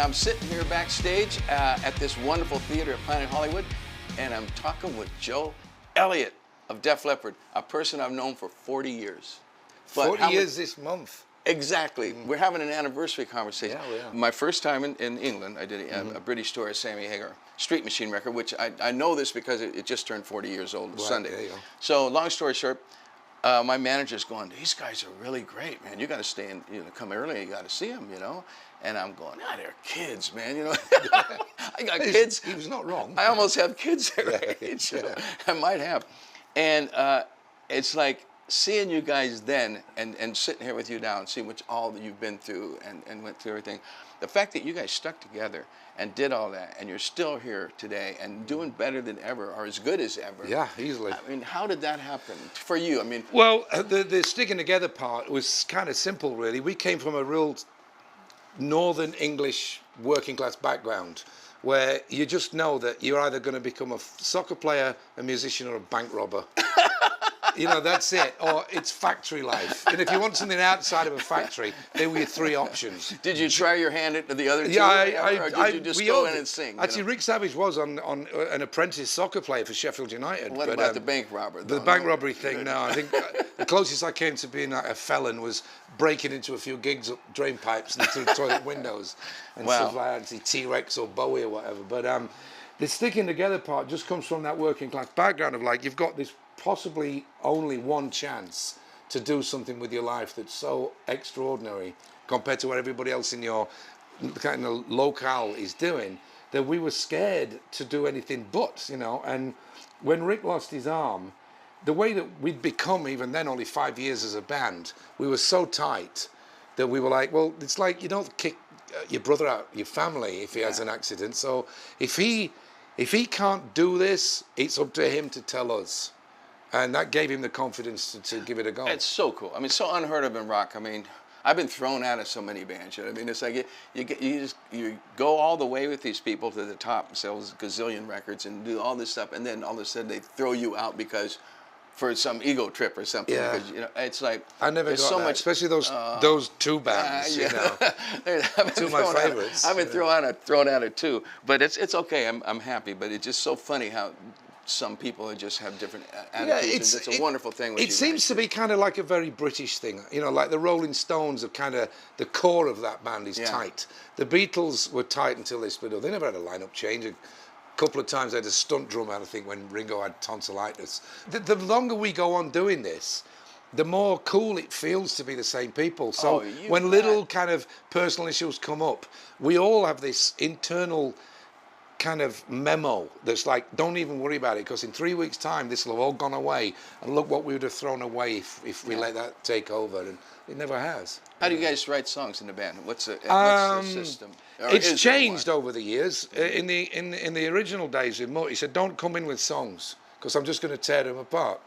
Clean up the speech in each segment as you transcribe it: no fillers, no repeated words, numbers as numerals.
I'm sitting here backstage at this wonderful theater at Planet Hollywood, and I'm talking with Joe Elliott of Def Leppard, a person I've known for 40 years. But 40 years this month. Exactly. We're having an anniversary conversation. Yeah, we are. My first time in England, I did a British tour of Sammy Hagar, Street Machine record, which I know this because it just turned 40 years old Right, Sunday. there you go. So long story short, my manager's going, these guys are really great, man. You got to stay and come early. You got to see them, And I'm going, they're kids, man. I got kids. He was not wrong. I almost have kids their age. I might have. And it's like seeing you guys then and sitting here with you now and seeing all that you've been through and went through everything. The fact that you guys stuck together and did all that and you're still here today and doing better than ever or as good as ever. Yeah, easily. I mean, how did that happen for you? I mean, well, the sticking together part was kind of simple, really. We came from a real Northern English working class background where you just know that you're either going to become a soccer player, a musician, or a bank robber. That's it. Or it's factory life. And if you want something outside of a factory, there were your three options. Did you try your hand at the other two? Yeah, or did you just go in and sing? Actually, Rick Savage was on an apprentice soccer player for Sheffield United. What about the bank robber? The bank robbery thing, no. I think the closest I came to being a felon was breaking into a few gigs up drain pipes and through toilet windows and stuff like that, T-Rex or Bowie or whatever. But the sticking together part just comes from that working class background of like, you've got this possibly only one chance to do something with your life that's so extraordinary compared to what everybody else in your kind of locale is doing, that we were scared to do anything but, And when Rick lost his arm, the way that we'd become, even then only 5 years as a band, we were so tight that we were like, well, it's like you don't kick your brother out, your family, if he has an accident. So if he can't do this, it's up to him to tell us. And that gave him the confidence to give it a go. It's so cool. I mean, so unheard of in rock. I mean, I've been thrown out of so many bands. I mean, it's like you go all the way with these people to the top, sell gazillion records and do all this stuff, and then all of a sudden they throw you out for some ego trip or something. Yeah. Because, it's like I never got so that, much, especially those two bands. Two of my favorites. I've been thrown out of two, but it's okay. I'm happy, but it's just so funny how some people just have different attitudes. It's a wonderful thing. It seems to be kind of like a very British thing. Like the Rolling Stones are kind of, the core of that band is tight. The Beatles were tight until they split up. They never had a lineup change. A couple of times they had a stunt drummer, I think, when Ringo had tonsillitis. The longer we go on doing this, the more cool it feels to be the same people. So when little kind of personal issues come up, we all have this internal kind of memo that's like, don't even worry about it, because in 3 weeks' time this will have all gone away, and look what we would have thrown away if we let that take over, and it never has. How do you guys write songs in the band? What's the system? It's changed over the years. In the original days with Mutt, he said, don't come in with songs because I'm just going to tear them apart.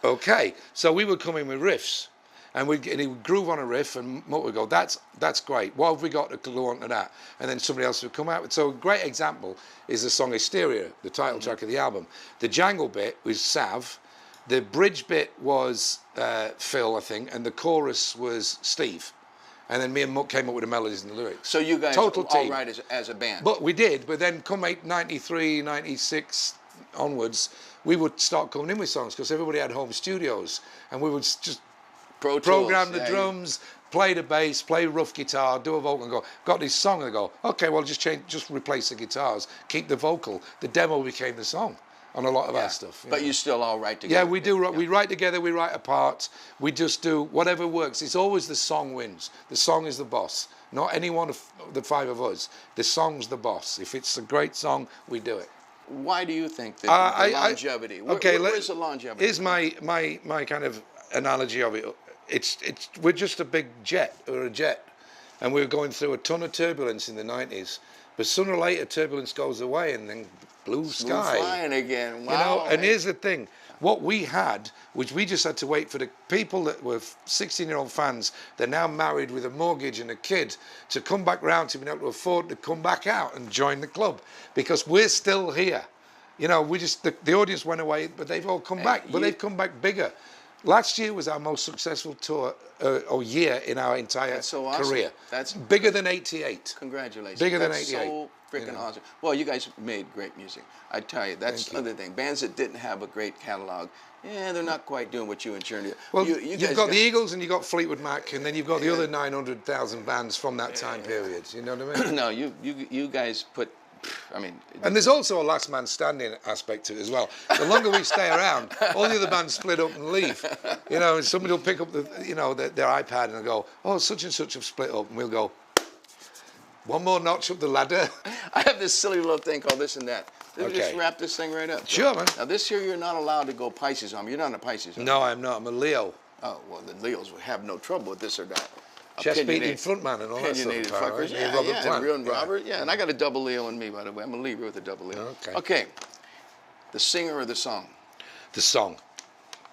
Okay, so we would come in with riffs. And he would groove on a riff, and Mutt would go, that's great. What have we got to glue onto that? And then somebody else would come out with. So a great example is the song Hysteria, the title track of the album. The jangle bit was Sav, the bridge bit was Phil, I think, and the chorus was Steve. And then me and Mutt came up with the melodies and the lyrics. So you guys all write as a band? But we did, but then come 93, 96 onwards, we would start coming in with songs because everybody had home studios, and we would just program the drums, play the bass, play rough guitar, do a vocal, and go, got this song, and they go, okay, well, just replace the guitars, keep the vocal. The demo became the song on a lot of our stuff. But you still all write together? Yeah, we do. We write together, we write apart, we just do whatever works. It's always the song wins. The song is the boss. Not any one of the five of us. The song's the boss. If it's a great song, we do it. Why do you think that the longevity? Where's the longevity? Here's my kind of analogy of it. We're just a big jet, or a jet, and we were going through a ton of turbulence in the 90s, but sooner or later turbulence goes away and then blue sky. Flying again. Wow. And here's the thing, what we had was we just had to wait for the people that were 16-year-old fans, they're now married with a mortgage and a kid, to come back round to be able to afford to come back out and join the club, because we're still here. We just, the audience went away, but they've all come back, but they've come back bigger. Last year was our most successful tour or year in our entire That's so awesome. career. That's bigger than '88. Congratulations. Bigger than That's '88. so freaking awesome. Well, you guys made great music. I tell you, that's the other thing. Bands that didn't have a great catalog, they're not quite doing what you and Sharon did. Well, you you've guys got the Eagles and you've got Fleetwood Mac, and then you've got the other 900,000 bands from that time period. You know what I mean? No, you guys put. I mean, and there's also a last man standing aspect to it as well. The longer we stay around, all the other bands split up and leave. You know, and somebody will pick up their iPad and they'll go, oh, such and such have split up, and we'll go, one more notch up the ladder. I have this silly little thing called This and That. Let me Okay. just wrap this thing right up. Sure, man. Now this year you're not allowed to go Pisces on me. You're not a Pisces. No, I'm not. I'm a Leo. Oh well, the Leos would have no trouble with this or that. Chest beating frontman and all that stuff. Opinionated fuckers. Right? Robert. Yeah, and I got a double Leo in me, by the way. I'm a Libra with a double Leo. Okay. The singer or the song? The song.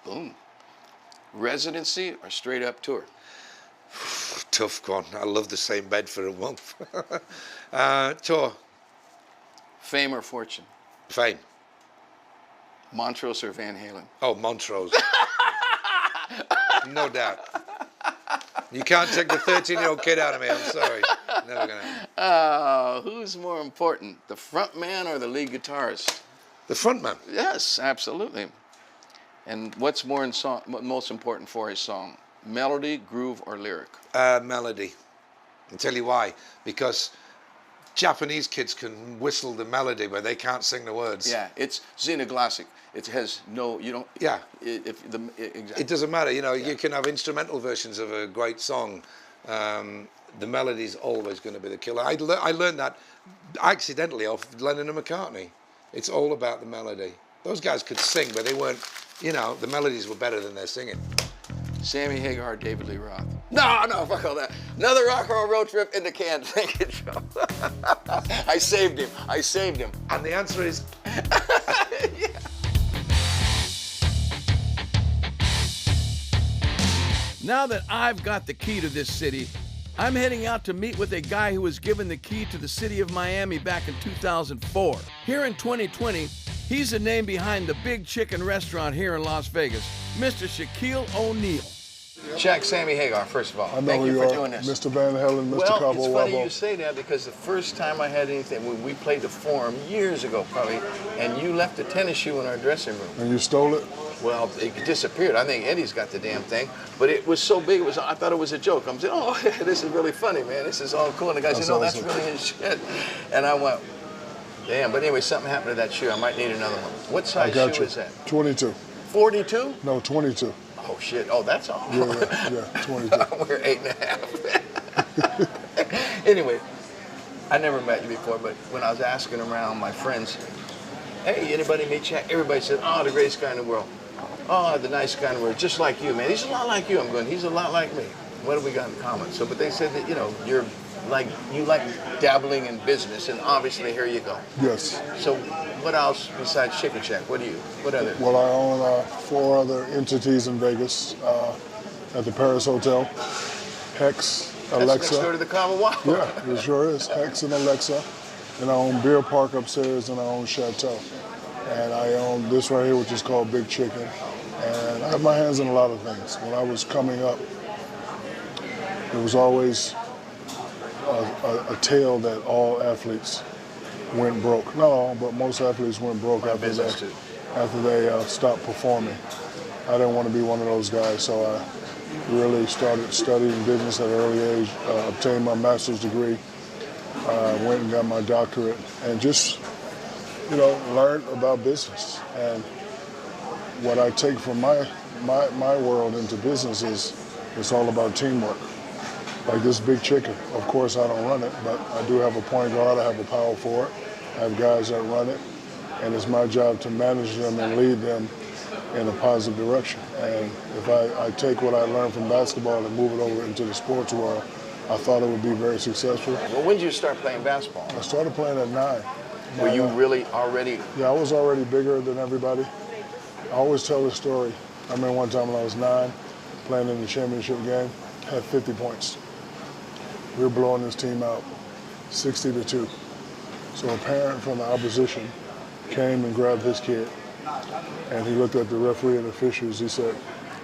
Boom. Residency or straight up tour? Tough one. I love the same bed for a month. Tour. Fame or fortune? Fame. Montrose or Van Halen? Oh, Montrose. No doubt. You can't take the 13-year-old kid out of me. I'm sorry. Never gonna happen. Who's more important, the front man or the lead guitarist? The front man. Yes, absolutely. And what's most important for a song? Melody, groove, or lyric? Melody. I'll tell you why. Because Japanese kids can whistle the melody, but they can't sing the words. Yeah, it's xenoglossic. It has no, you don't. Yeah. Exactly. It doesn't matter. You know, you can have instrumental versions of a great song. The melody's always going to be the killer. I learned that accidentally off Lennon and McCartney. It's all about the melody. Those guys could sing, but they weren't, the melodies were better than their singing. Sammy Hagar, David Lee Roth. No, fuck all that. Another rock and roll road trip in the can. Thank you, Joe. I saved him. And the answer is... Yeah. Now that I've got the key to this city, I'm heading out to meet with a guy who was given the key to the city of Miami back in 2004. Here in 2020, he's the name behind the Big Chicken restaurant here in Las Vegas, Mr. Shaquille O'Neal. Shaq, Sammy Hagar, first of all, thank you for doing this. Mr. Van Halen, Mr. Well, Cabo it's funny Wabo. you say that because the first time I had anything, when we played the Forum years ago probably, and you left a tennis shoe in our dressing room. And you stole it? Well, it disappeared. I think Eddie's got the damn thing, but it was so big, I thought it was a joke. I'm saying, oh, this is really funny, man. This is all cool. And the guy said, no, that's really his shit. And I went, damn. But anyway, something happened to that shoe. I might need another one. What size shoe is that? 22. 42? No, 22. Oh, shit. Oh, that's all. Yeah, 22. We're 8.5. Anyway, I never met you before, but when I was asking around my friends, hey, anybody meet Shaq? Everybody said, oh, the greatest guy in the world. Oh, the nice guy in the world. Just like you, man. He's a lot like you. I'm going, he's a lot like me. What have we got in common? So, but they said that, you like dabbling in business, and obviously here you go. Yes. So what else besides Chicken Shack? What other? Well, I own 4 other entities in Vegas at the Paris Hotel. Hex, Alexa. That's next door to the Cabo Wabo. Yeah, it sure is. Hex and Alexa. And I own Beer Park upstairs, and I own Chateau. And I own this right here, which is called Big Chicken. And I have my hands in a lot of things. When I was coming up, it was always a tale that all athletes went broke. Not all, but most athletes went broke after they stopped performing. I didn't want to be one of those guys, so I really started studying business at an early age, obtained my master's degree, went and got my doctorate, and just, learned about business. And what I take from my world into business is it's all about teamwork. Like this Big Chicken, of course I don't run it, but I do have a point guard, I have a power forward, I have guys that run it, and it's my job to manage them and lead them in a positive direction. And if I take what I learned from basketball and move it over into the sports world, I thought it would be very successful. Well, when did you start playing basketball? I started playing at 9. Were you really already? Yeah, I was already bigger than everybody. I always tell this story. I remember one time when I was 9, playing in the championship game, had 50 points. We were blowing this team out 60-2. So a parent from the opposition came and grabbed his kid, and he looked at the referee and officials. He said,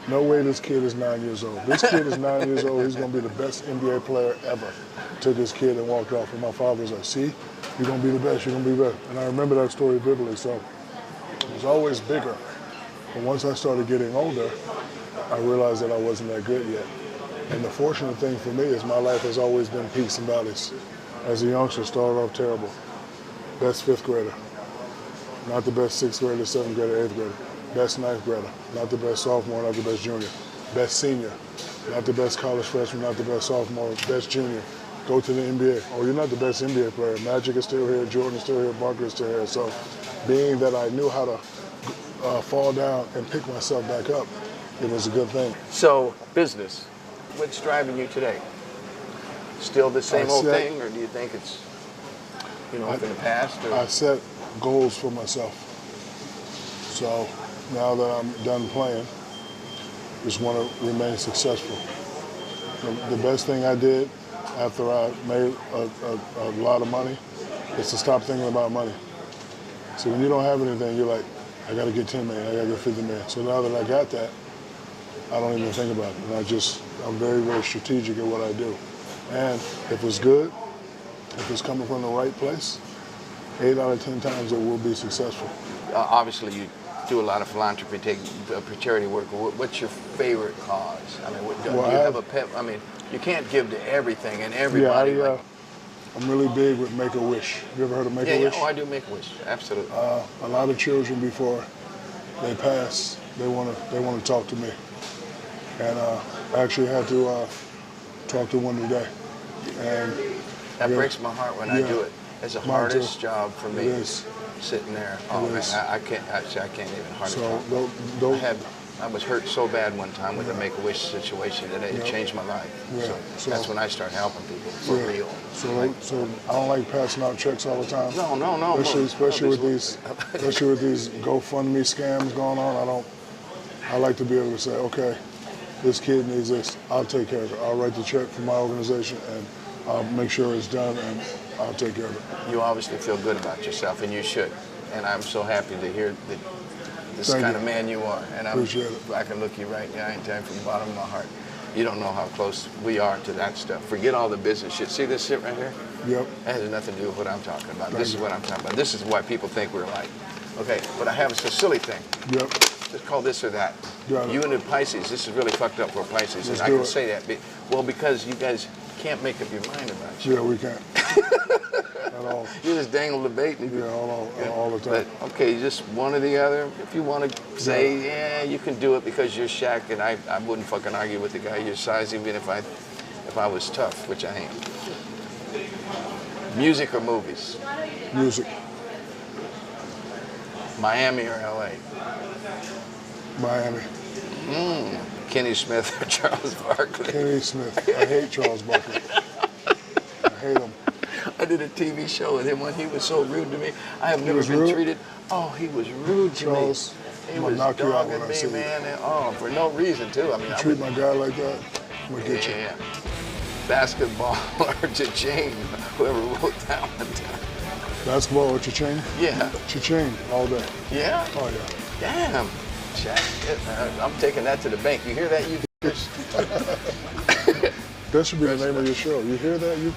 no way this kid is 9 years old. This kid is 9 years old. He's going to be the best NBA player ever. Took his kid and walked off. And my father was like, see, you're going to be the best. You're going to be better. And I remember that story vividly. So it was always bigger. But once I started getting older, I realized that I wasn't that good yet. And the fortunate thing for me is my life has always been peaks and valleys. As a youngster, started off terrible. Best fifth grader. Not the best sixth grader, seventh grader, eighth grader. Best ninth grader. Not the best sophomore, not the best junior. Best senior. Not the best college freshman, not the best sophomore, best junior. Go to the NBA. Oh, you're not the best NBA player. Magic is still here, Jordan is still here, Barkley is still here. So being that I knew how to fall down and pick myself back up, it was a good thing. So, business, what's driving you today? Still the same old thing, or do you think it's, in the past? Or? I set goals for myself. So now that I'm done playing, just want to remain successful. The best thing I did after I made a lot of money is to stop thinking about money. So when you don't have anything, you're like, I got to get 10 million, I got to get 50 million. So now that I got that, I don't even think about it. And I'm very, very strategic at what I do. And if it's good, if it's coming from the right place, 8 out of 10 times it will be successful. Obviously, you do a lot of philanthropy, take charity work. What's your favorite cause? I mean, do you have a pet? I mean, you can't give to everything and everybody. Yeah, I'm really big with Make-A-Wish. You ever heard of Make-A-Wish? Yeah, I do Make-A-Wish, absolutely. A lot of children before they pass, they want to talk to me, and I actually had to talk to one today. And that breaks my heart when I do it. It's the hardest job for me. It is. Sitting there. Oh man, I can't even hardly talk. I was hurt so bad one time with a Make-A-Wish situation that it changed my life. Yeah. So that's when I started helping people for real. So I don't like passing out checks all the time. No. Especially with these GoFundMe scams going on. I like to be able to say, okay, this kid needs this. I'll take care of it. I'll write the check for my organization and I'll make sure it's done and I'll take care of it. You obviously feel good about yourself, and you should. And I'm so happy to hear that this kind of man you are. And Appreciate it. I can look you right in the eye and tell you from the bottom of my heart, you don't know how close we are to that stuff. Forget all the business shit. See this shit right here? Yep. That has nothing to do with what I'm talking about. This is what I'm talking about. This is why people think we're alike. Okay, but I have a silly thing. Yep. Let's call this or that. You and the Pisces, this is really fucked up for Pisces. And I can say that. Well, because you guys can't make up your mind about you. Yeah, we can't. At all. You just dangle the bait. And all the time. But, okay, just one or the other. If you want to say, yeah, you can do it because you're Shaq, and I wouldn't fucking argue with the guy your size, even if I was tough, which I am. Music or movies? Music. Miami or LA? Miami. Kenny Smith or Charles Barkley? Kenny Smith. I hate Charles Barkley. I hate him. I did a TV show with him when he was so rude to me. I have never been treated. Oh, he was rude to Charles, me. He was dogging me, man. And, for no reason, too. I mean, treat my guy like that, I'm going to get you. Yeah. Basketball or cha-ching, whoever wrote that one down. Basketball or cha-ching? Yeah. Cha-ching all day. Yeah? Oh, yeah. Damn. Shaq, I'm taking that to the bank. You hear that, you That should be the name of your show. You hear that, you